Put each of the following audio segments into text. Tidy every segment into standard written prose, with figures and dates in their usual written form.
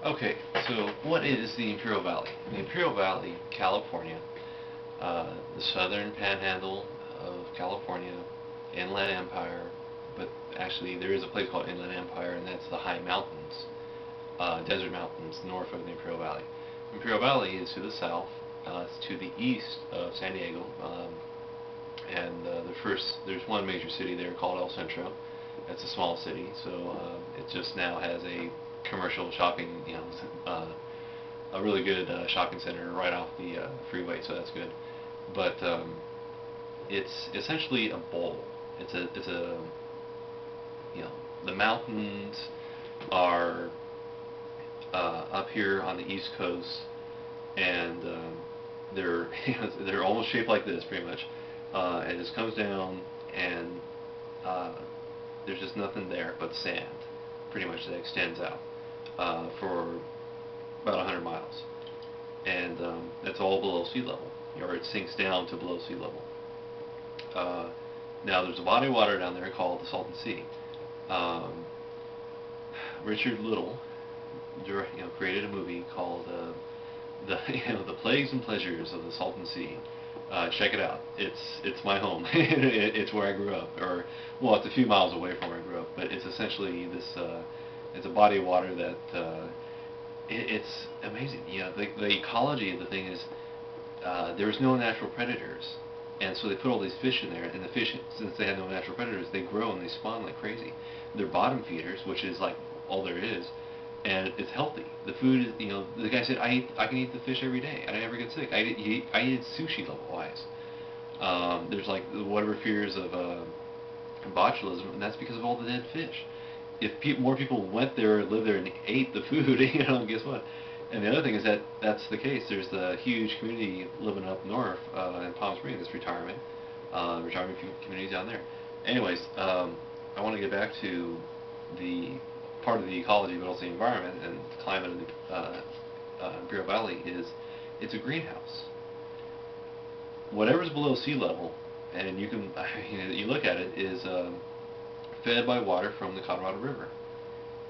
Okay, so what is the Imperial Valley? The Imperial Valley, California, the southern panhandle of California, Inland Empire, but actually there is a place called Inland Empire, and that's the high mountains, desert mountains north of the Imperial Valley. Imperial Valley is to the south, it's to the east of San Diego, and there's one major city there called El Centro. It's a small city, so it just now has a commercial shopping, a really good shopping center right off the freeway, so that's good. But it's essentially a bowl. It's a you know the mountains are up here on the east coast, and they're they're almost shaped like this, pretty much. It just comes down, and uh, there's just nothing there but sand, pretty much, that extends out for about 100 miles, and that's all below sea level, or it sinks down to below sea level. Uh, Now there's a body of water down there called the Salton Sea. Um, Richard Little, created a movie called the the Plagues and Pleasures of the Salton Sea. Check it out. It's my home. It's where I grew up, or well, it's a few miles away from where I grew up. But it's essentially this. It's a body of water that it's amazing. The ecology of the thing is there's no natural predators, and so they put all these fish in there, and the fish, since they have no natural predators, they grow and they spawn like crazy. They're bottom feeders, which is like all there is, and it's healthy. The food is, the guy said, I can eat the fish every day. I never get sick. I eat it sushi level wise. There's like whatever fears of botulism, and that's because of all the dead fish. If more people went there, lived there, and ate the food, guess what? And the other thing is that that's the case. There's the huge community living up north in Palm Springs. It's retirement communities down there. Anyways, I want to get back to the part of the ecology, but also the environment and the climate of the Imperial Valley is it's a greenhouse. Whatever's below sea level, and you can you look at it, is fed by water from the Colorado River,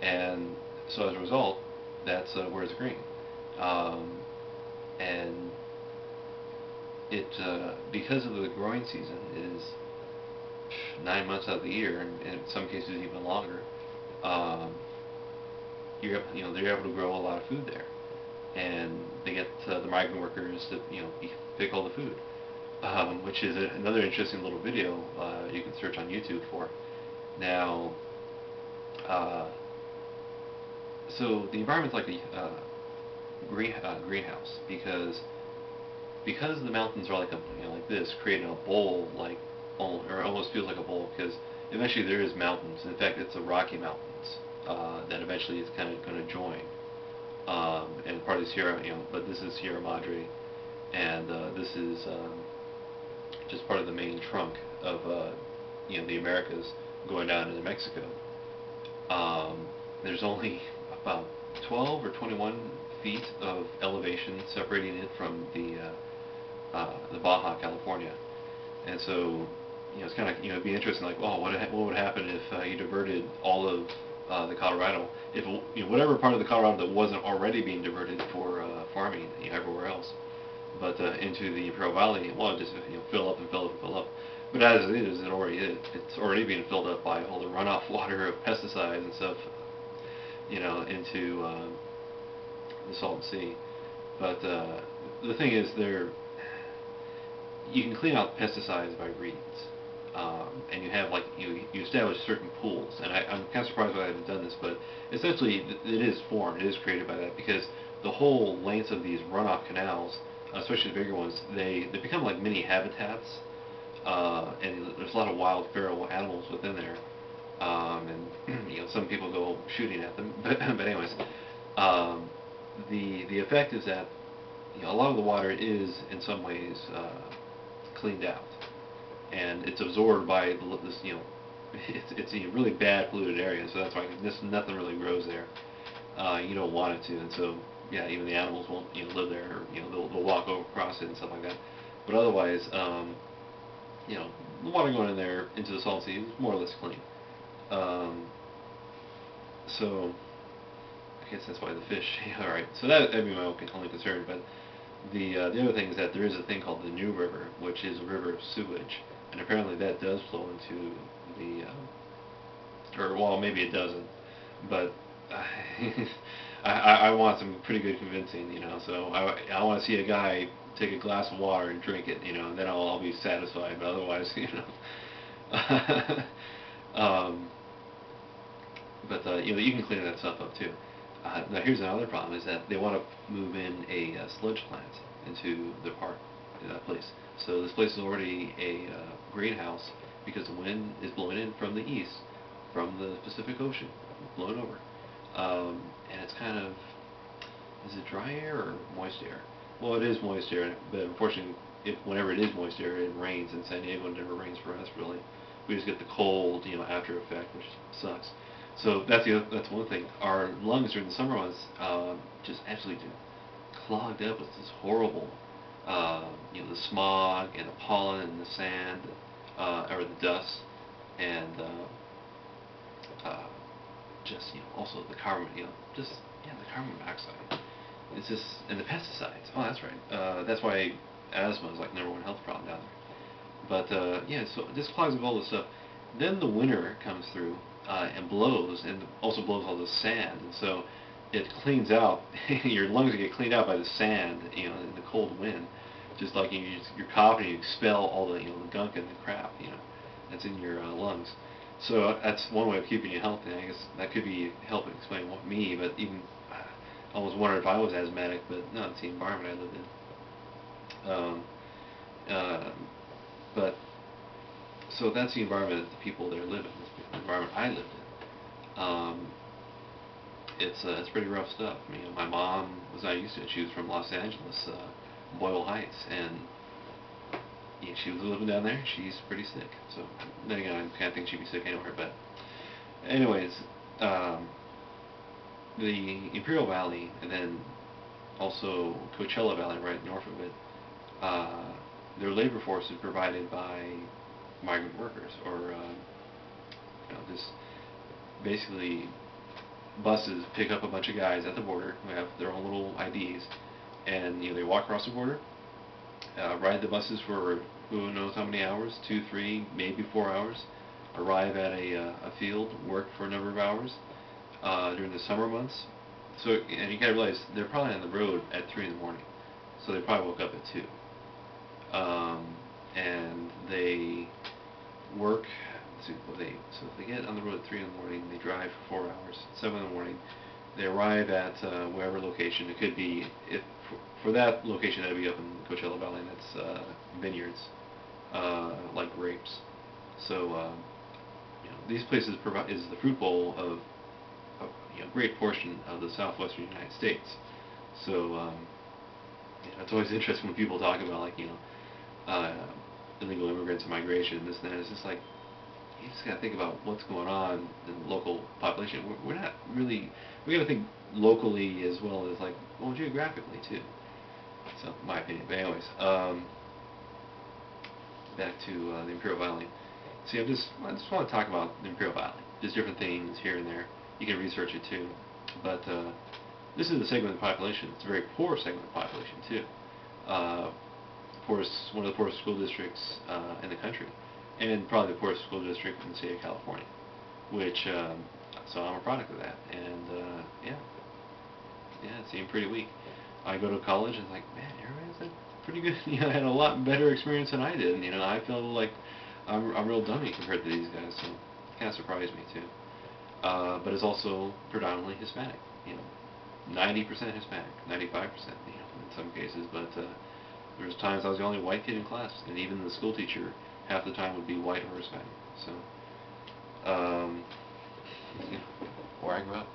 and so as a result, that's where it's green, and it because of the growing season is 9 months out of the year, and in some cases even longer. Um, they're able to grow a lot of food there, and they get the migrant workers to pick all the food, which is another interesting little video you can search on YouTube for. Now, uh, so the environment's like a greenhouse because the mountains are like like this, creating a bowl, like or almost feels like a bowl, because eventually there is mountains. In fact, it's the Rocky Mountains that eventually is kind of going to join, and part of the Sierra, but this is Sierra Madre, and this is just part of the main trunk of the Americas going down into Mexico. There's only about 12 or 21 feet of elevation separating it from the Baja California, and so it's kind of it'd be interesting, like, oh, what would happen if you diverted all of the Colorado, if whatever part of the Colorado that wasn't already being diverted for farming, everywhere else, but into the Imperial Valley, well, just fill up and fill up and fill up. But as it is, it already is. It's already being filled up by all the runoff water of pesticides and stuff, into the Salton Sea. But the thing is, you can clean out pesticides by reeds, and you have you establish certain pools. And I'm kind of surprised why I haven't done this, but essentially it is formed, it is created by that, because the whole length of these runoff canals, especially the bigger ones, they become like mini habitats, and there's a lot of wild feral animals within there, and some people go shooting at them, but anyways, um, the effect is that a lot of the water is in some ways cleaned out, and it's absorbed by this, it's a really bad polluted area, so that's why nothing really grows there. You don't want it to, and so yeah, even the animals won't live there, or they'll walk over across it and stuff like that. But otherwise, the water going in there into the Salton Sea is more or less clean. Um, so I guess that's why the fish. All right, so that'd be my only concern. But the other thing is that there is a thing called the New River, which is a river of sewage, and apparently that does flow into the or well, maybe it doesn't, but I want some pretty good convincing, So I want to see a guy take a glass of water and drink it, and then I'll be satisfied. But otherwise, um, but you can clean that stuff up too. Now here's another problem: is that they want to move in a sludge plant into the park, in that place. So this place is already a greenhouse because the wind is blowing in from the east, from the Pacific Ocean, blowing over. And it's kind of, is it dry air or moist air? Well, it is moist air, but unfortunately, whenever it is moist air, it rains in San Diego. It never rains for us, really. We just get the cold, after effect, which sucks. So that's one thing. Our lungs during the summer months just absolutely clogged up with this horrible, the smog and the pollen and the sand, or the dust, and just also the carbon, the carbon monoxide. It's just, and the pesticides. Oh, that's right. That's why asthma is like #1 health problem down there. But so this clogs up all this stuff. Then the winter comes through and blows, and also blows all the sand, and so it cleans out. Your lungs get cleaned out by the sand, in the cold wind. Just like you're coughing, you expel all the the gunk and the crap, that's in your lungs. So that's one way of keeping you healthy. I guess that could be helping explain me, but even I almost wondered if I was asthmatic, but no, it's the environment I lived in. But so that's the environment that the people there live in. That's the environment I lived in. It's pretty rough stuff. My mom was not used to it. She was from Los Angeles, Boyle Heights, and she was living down there. She's pretty sick. So then again, I kind of think she'd be sick anywhere. But anyways, the Imperial Valley, and then also Coachella Valley, right north of it, their labor force is provided by migrant workers, or just basically buses pick up a bunch of guys at the border who have their own little IDs, and they walk across the border, ride the buses for who knows how many hours, 2, 3, maybe 4 hours, arrive at a field, work for a number of hours during the summer months. So, and you gotta realize they're probably on the road at 3 in the morning, so they probably woke up at 2. And they work. So if they get on the road at 3 in the morning, they drive for 4 hours. 7 in the morning, they arrive at wherever location. It could be, if for that location, that'd be up in Coachella Valley, and that's vineyards, like grapes. So these places is the fruit bowl of a great portion of the southwestern United States. So it's always interesting when people talk about illegal immigrants and migration and this and that. It's just like, you just gotta think about what's going on in the local population. We're not really, we gotta think locally as well as geographically too. So, my opinion. But anyways, back to the Imperial Valley. See, I just want to talk about the Imperial Valley. Just different things here and there. You can research it too. But this is a segment of the population. It's a very poor segment of the population too. One of the poorest school districts in the country, and probably the poorest school district in the state of California. Which, so I'm a product of that. And it seemed pretty weak. I go to college and it's like, man, everybody's like pretty good. I had a lot better experience than I did. And, I feel like I'm real dummy compared to these guys. So it kind of surprised me too. But it's also predominantly Hispanic. 90% Hispanic, 95%. In some cases. But there was times I was the only white kid in class, and even the school teacher half the time would be white or Hispanic. So, where I grew up.